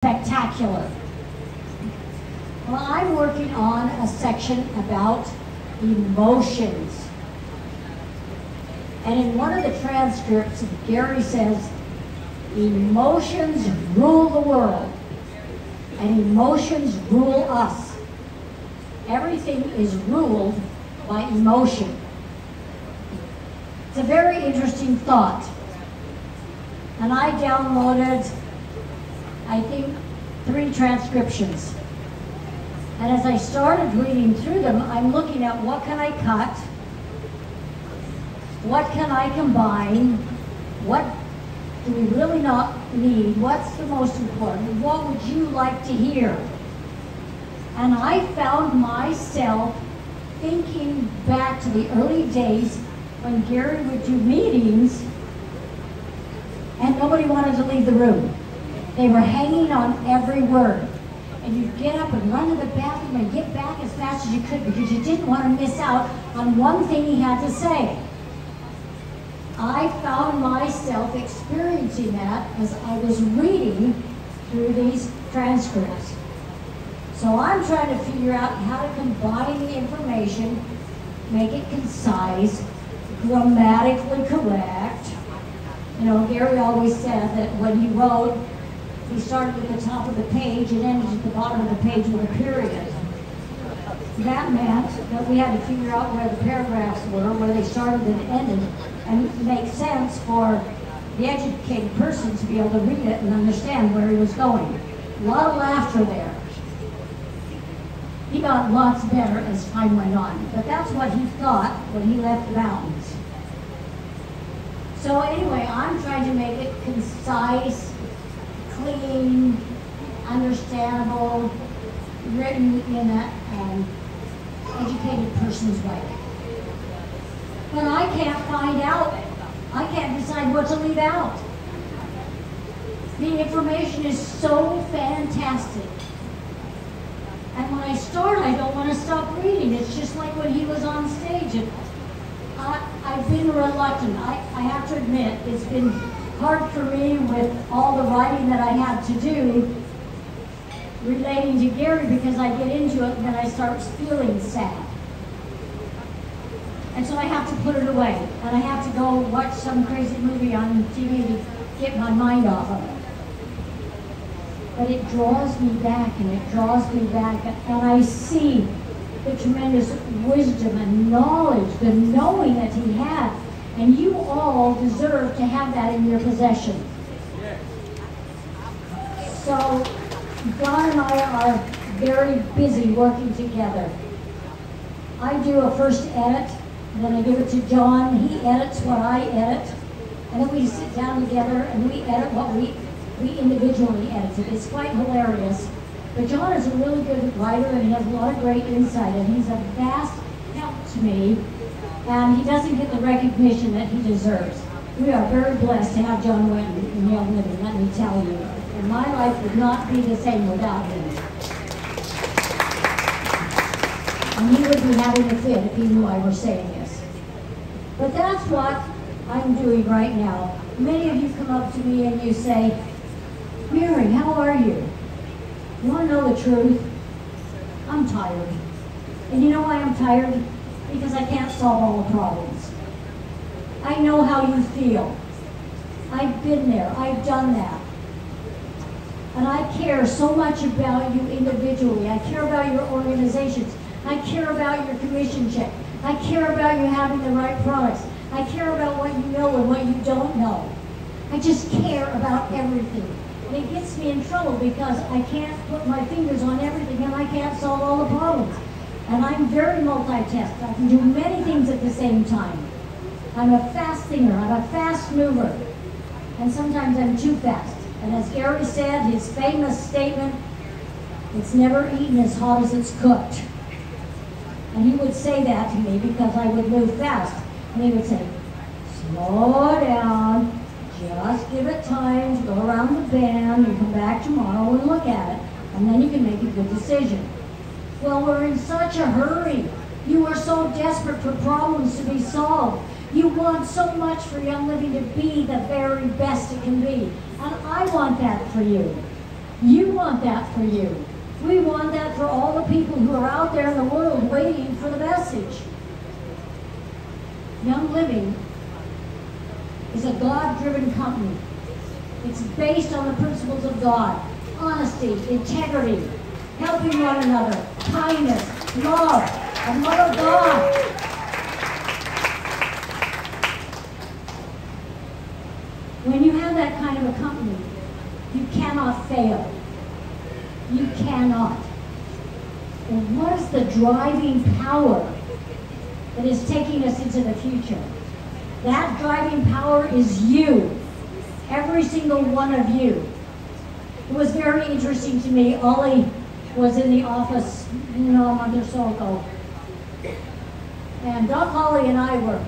spectacular. Well, I'm working on a section about emotions. And in one of the transcripts, Gary says, emotions rule the world, and emotions rule us. Everything is ruled by emotion. It's a very interesting thought. And I downloaded, I think, 3 transcriptions. And as I started reading through them, I'm looking at what can I cut, what can I combine, what do we really not need, what's the most important, what would you like to hear? And I found myself thinking back to the early days when Gary would do meetings and nobody wanted to leave the room. They were hanging on every word. And you'd get up and run to the bathroom and get back as fast as you could because you didn't want to miss out on one thing he had to say. I found myself experiencing that as I was reading through these transcripts. So I'm trying to figure out how to combine the information, make it concise, grammatically correct. You know, Gary always said that when he wrote, he started at the top of the page and ended at the bottom of the page with a period. That meant that we had to figure out where the paragraphs were, where they started and ended, and make sense for the educated person to be able to read it and understand where he was going. A lot of laughter there. He got lots better as time went on, but that's what he thought when he left the mountains. So anyway, I'm trying to make it concise, clean, understandable, written in an educated person's way. But I can't find out. I can't decide what to leave out. The information is so fantastic. And when I start, I don't want to stop reading. It's just like when he was on stage. And I've been reluctant. I have to admit, it's been hard for me with all the writing that I had to do relating to Gary because I get into it and then I start feeling sad. And so I have to put it away. And I have to go watch some crazy movie on TV to get my mind off of it. But it draws me back and it draws me back. And I see the tremendous wisdom and knowledge, the knowing that he had. And you all deserve to have that in your possession. So John and I are very busy working together. I do a first edit, then I give it to John, he edits what I edit, and then we sit down together and we edit what we individually edited. It's quite hilarious. But John is a really good writer and he has a lot of great insight and he's a vast help to me. And he doesn't get the recognition that he deserves. We are very blessed to have John Winton in Young Living, let me tell you. And my life would not be the same without him. And he would be having a fit if he knew I were saying this. But that's what I'm doing right now. Many of you come up to me and you say, Mary, how are you? You want to know the truth? I'm tired. And you know why I'm tired? Because I can't solve all the problems. I know how you feel. I've been there. I've done that. And I care so much about you individually. I care about your organizations. I care about your commission check. I care about you having the right products. I care about what you know and what you don't know. I just care about everything. And it gets me in trouble because I can't put my fingers on everything and I can't solve all the problems. And I'm very multitask. I can do many things at the same time. I'm a fast thinker. I'm a fast mover. And sometimes I'm too fast. And as Gary said, his famous statement, it's never eaten as hot as it's cooked. And he would say that to me because I would move fast. And he would say, slow down, just give it time to go around the bend and come back tomorrow and look at it. And then you can make a good decision. Well, we're in such a hurry. You are so desperate for problems to be solved. You want so much for Young Living to be the very best it can be. And I want that for you. You want that for you. We want that for all the people who are out there in the world waiting for the message. Young Living is a God-driven company. It's based on the principles of God: honesty, integrity, helping one another, kindness, love, and love of God. When you have that kind of a company, you cannot fail. You cannot. And what is the driving power that is taking us into the future? That driving power is you. Every single one of you. It was very interesting to me. Ollie was in the office, a month or so ago. And Doc Holly and I were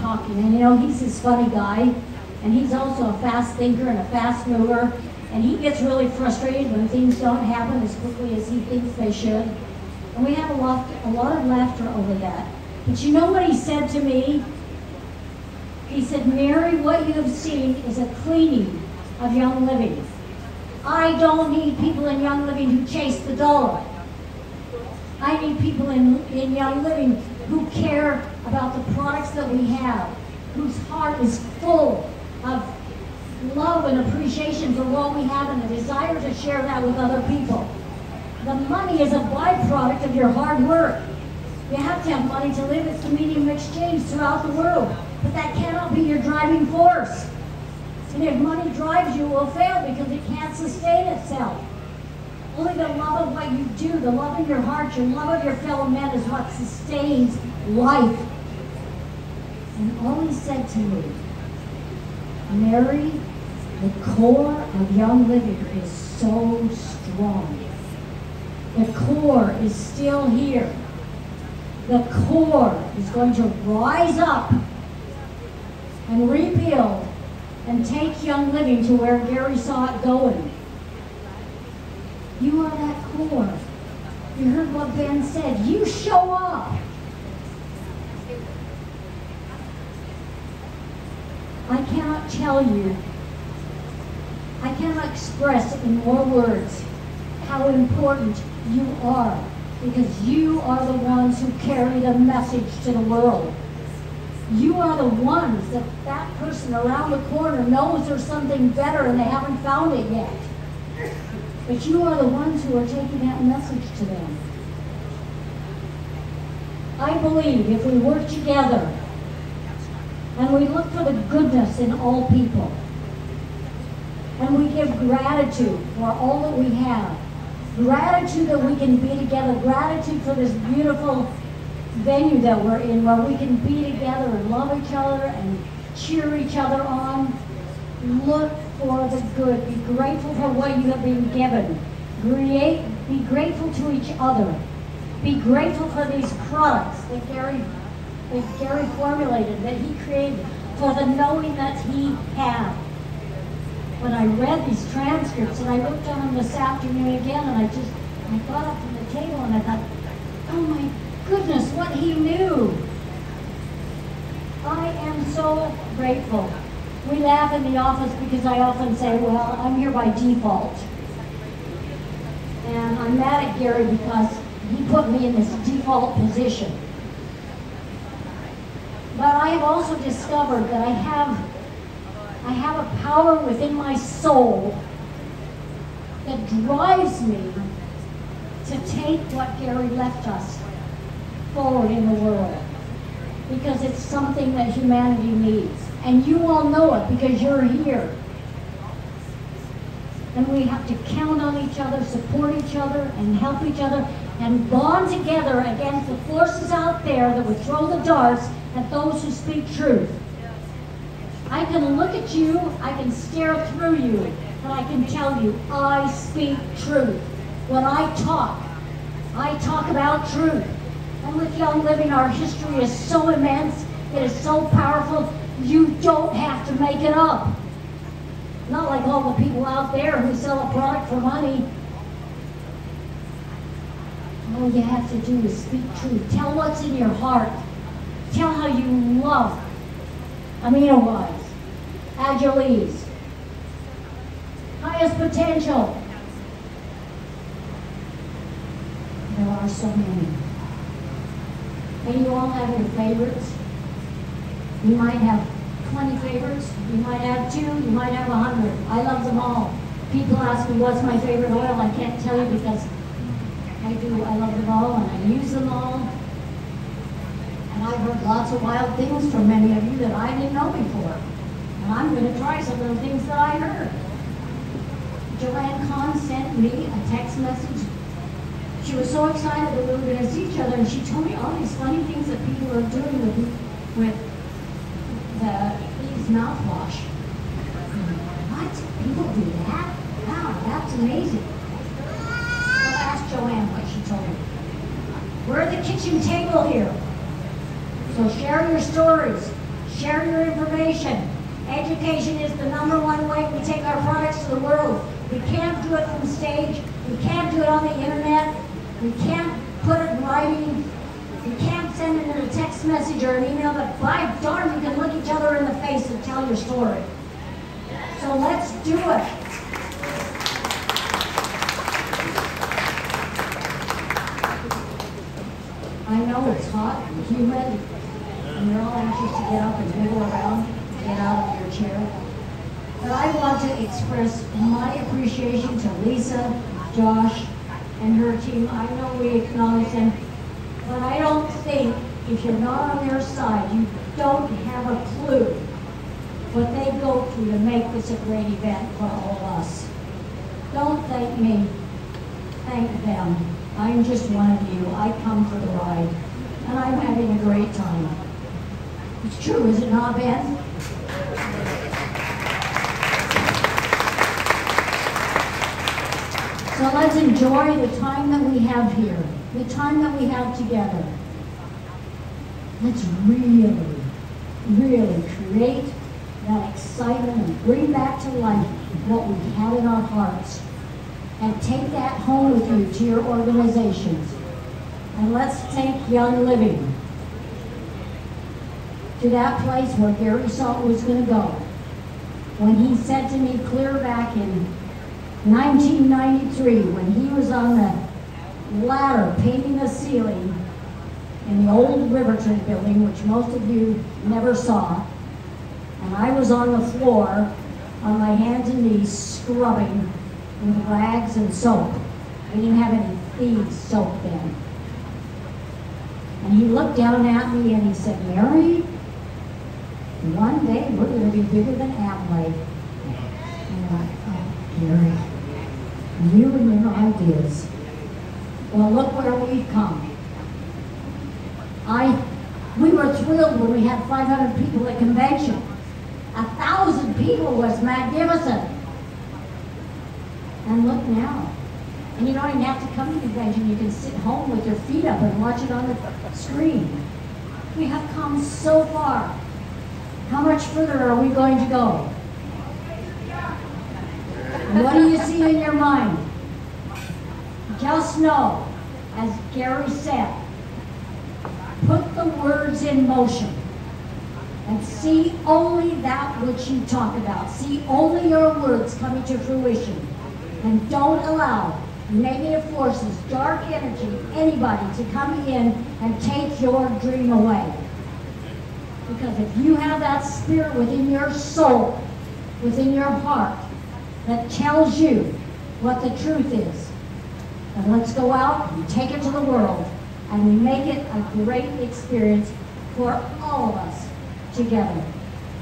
talking, and he's this funny guy, and he's also a fast thinker and a fast mover, and he gets really frustrated when things don't happen as quickly as he thinks they should. And we have a lot of laughter over that. But you know what he said to me? He said, "Mary, what you have seen is a cleaning of Young Living. I don't need people in Young Living who chase the dollar. I need people in Young Living who care about the products that we have, whose heart is full of love and appreciation for what we have and a desire to share that with other people. The money is a byproduct of your hard work. You have to have money to live. It's the medium of exchange throughout the world. But that cannot be your driving force. And if money drives you, it will fail because it can't sustain itself. Only the love of what you do, the love in your heart, your love of your fellow man is what sustains life." And all he said to me, "Mary, the core of Young Living is so strong. The core is still here. The core is going to rise up and rebuild and take Young Living to where Gary saw it going. You are that core." You heard what Ben said. You show up. I cannot tell you, I cannot express in more words how important you are, because you are the ones who carry the message to the world. You are the ones that person around the corner knows there's something better and they haven't found it yet. But you are the ones who are taking that message to them. I believe if we work together and we look for the goodness in all people, and we give gratitude for all that we have, gratitude that we can be together, gratitude for this beautiful venue that we're in, where we can be together and love each other and cheer each other on. Look for the good. Be grateful for what you have been given. Be grateful to each other. Be grateful for these products that Gary formulated, that he created, for the knowing that he had. When I read these transcripts, and I looked on them this afternoon again, and I got up from the table and I thought, oh my goodness, what he knew. I am so grateful. We laugh in the office because I often say, well, I'm here by default. And I'm mad at Gary because he put me in this default position. But I have also discovered that I have a power within my soul that drives me to take what Gary left us forward in the world, because it's something that humanity needs. And you all know it because you're here. And we have to count on each other, support each other, and help each other, and bond together against the forces out there that would throw the darts at those who speak truth. I can look at you, I can stare through you, and I can tell you, I speak truth. When I talk about truth. And with Young Living, our history is so immense, it is so powerful, you don't have to make it up. Not like all the people out there who sell a product for money. All you have to do is speak truth. Tell what's in your heart. Tell how you love amino wise, Agilese, highest potential, are so many. And you all have your favorites. You might have 20 favorites, you might have 2, you might have 100. I love them all. People ask me what's my favorite oil. I can't tell you because I do. I love them all and I use them all. And I've heard lots of wild things from many of you that I didn't know before. And I'm going to try some of the things that I heard. Joanne Kahn sent me a text message. She was so excited that we were going to see each other, and she told me all these funny things that people are doing with Eve's mouthwash. What? People do that? Wow, that's amazing. So ask Joanne what she told me. We're at the kitchen table here. So share your stories, share your information. Education is the #1 way we take our products to the world. We can't do it from stage. We can't do it on the internet. We can't put it in writing. You can't send it in a text message or an email, but by darn, you can look each other in the face and tell your story. So let's do it. I know it's hot and humid, and you're all anxious to get up and wiggle around, get out of your chair. But I want to express my appreciation to Lisa, Josh, and her team. I know we acknowledge them, but I don't think if you're not on their side, you don't have a clue what they go through to make this a great event for all of us. Don't thank me, thank them. I'm just one of you. I come for the ride, and I'm having a great time. It's true, is it not, Ben? So let's enjoy the time that we have here, the time that we have together. Let's really, really create that excitement and bring back to life what we had in our hearts. And take that home with you to your organizations. And let's take Young Living to that place where Gary Salt was going to go. When he said to me clear back in 1993, when he was on the ladder painting the ceiling in the old Riverton building, which most of you never saw, and I was on the floor on my hands and knees scrubbing with rags and soap. We didn't have any Thieves soap then. And he looked down at me and he said, Mary, one day we're going to be bigger than Amway. And I thought, oh, Gary, you and your ideas. Well, look where we've come. We were thrilled when we had 500 people at convention. 1,000 people was magnificent. And look now. And you don't even have to come to convention. You can sit home with your feet up and watch it on the screen. We have come so far. How much further are we going to go? And what do you see in your mind? Just know, as Gary said, put the words in motion and see only that which you talk about. See only your words coming to fruition. And don't allow negative forces, dark energy, anybody to come in and take your dream away. Because if you have that spirit within your soul, within your heart, that tells you what the truth is, then let's go out and take it to the world and we make it a great experience for all of us together.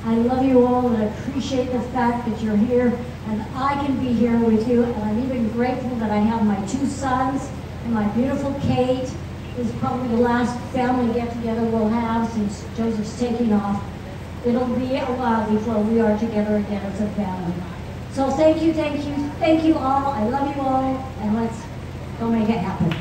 I love you all and I appreciate the fact that you're here and I can be here with you, and I'm even grateful that I have my 2 sons and my beautiful Kate. This is probably the last family get-together we'll have since Joseph's taking off. It'll be a while before we are together again as a family. So thank you all. I love you all, and let's go make it happen.